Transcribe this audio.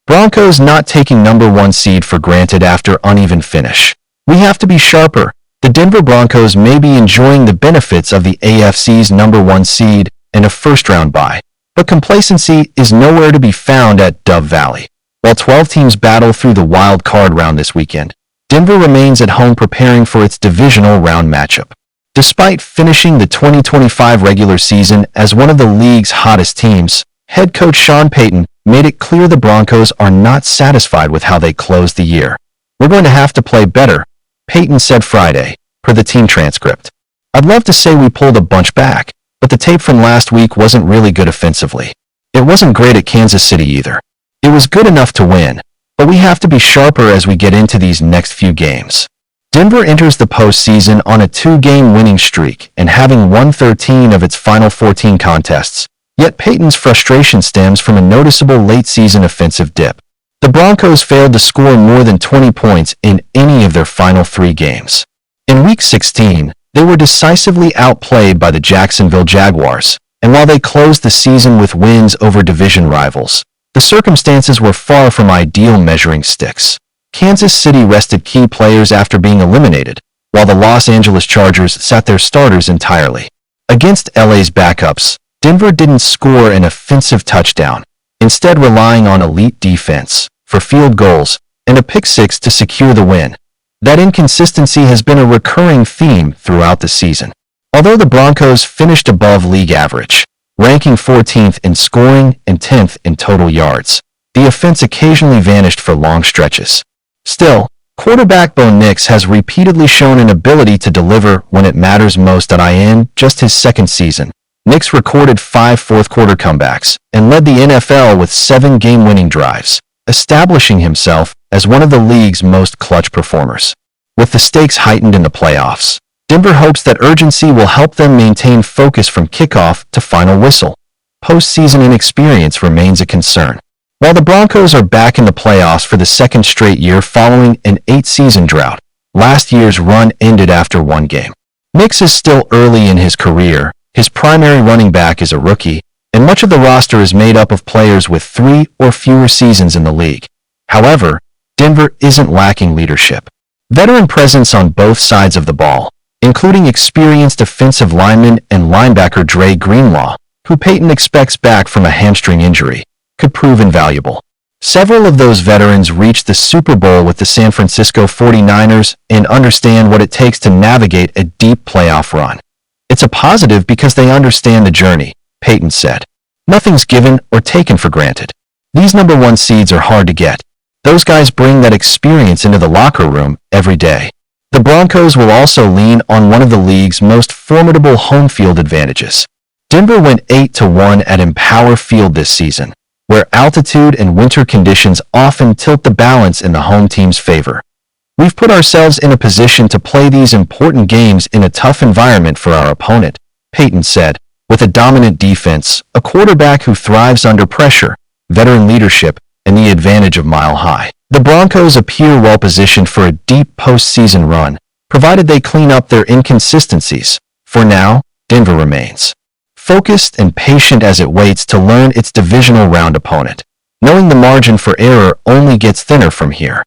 Broncos not taking number 1 seed for granted after uneven finish. We have to be sharper. The Denver Broncos may be enjoying the benefits of the AFC's number 1 seed and a first-round bye, but complacency is nowhere to be found at Dove Valley. While 12 teams battle through the wild card round this weekend, Denver remains at home preparing for its divisional round matchup. Despite finishing the 2025 regular season as one of the league's hottest teams, head coach Sean Payton made it clear the Broncos are not satisfied with how they closed the year. "We're going to have to play better," Payton said Friday, per the team transcript. "I'd love to say we pulled a bunch back, but the tape from last week wasn't really good offensively. It wasn't great at Kansas City either. It was good enough to win, but we have to be sharper as we get into these next few games." Denver enters the postseason on a 2-game winning streak and having won 13 of its final 14 contests. Yet Payton's frustration stems from a noticeable late-season offensive dip. The Broncos failed to score more than 20 points in any of their final 3 games. In Week 16, they were decisively outplayed by the Jacksonville Jaguars, and while they closed the season with wins over division rivals, the circumstances were far from ideal measuring sticks. Kansas City rested key players after being eliminated, while the Los Angeles Chargers sat their starters entirely. Against LA's backups, Denver didn't score an offensive touchdown, instead relying on elite defense for field goals and a pick-6 to secure the win. That inconsistency has been a recurring theme throughout the season. Although the Broncos finished above league average, ranking 14th in scoring and 10th in total yards, the offense occasionally vanished for long stretches. Still, quarterback Bo Nix has repeatedly shown an ability to deliver when it matters most. In just his second season, Nix recorded 5 fourth-quarter comebacks and led the NFL with 7 game-winning drives, establishing himself as one of the league's most clutch performers. With the stakes heightened in the playoffs, Denver hopes that urgency will help them maintain focus from kickoff to final whistle. Postseason inexperience remains a concern. While the Broncos are back in the playoffs for the second straight year following an 8-season drought, last year's run ended after 1 game. Nix is still early in his career. His primary running back is a rookie, and much of the roster is made up of players with 3 or fewer seasons in the league. However, Denver isn't lacking leadership. Veteran presence on both sides of the ball, including experienced defensive lineman and linebacker Dre Greenlaw, who Payton expects back from a hamstring injury, could prove invaluable. Several of those veterans reached the Super Bowl with the San Francisco 49ers and understand what it takes to navigate a deep playoff run. "It's a positive because they understand the journey," Payton said. "Nothing's given or taken for granted. These number 1 seeds are hard to get. Those guys bring that experience into the locker room every day." The Broncos will also lean on one of the league's most formidable home field advantages. Denver went 8-1 at Empower Field this season, where altitude and winter conditions often tilt the balance in the home team's favor. "We've put ourselves in a position to play these important games in a tough environment for our opponent," Payton said, with a dominant defense, a quarterback who thrives under pressure, veteran leadership, and the advantage of Mile High. The Broncos appear well-positioned for a deep postseason run, provided they clean up their inconsistencies. For now, Denver remains focused and patient as it waits to learn its divisional round opponent, knowing the margin for error only gets thinner from here.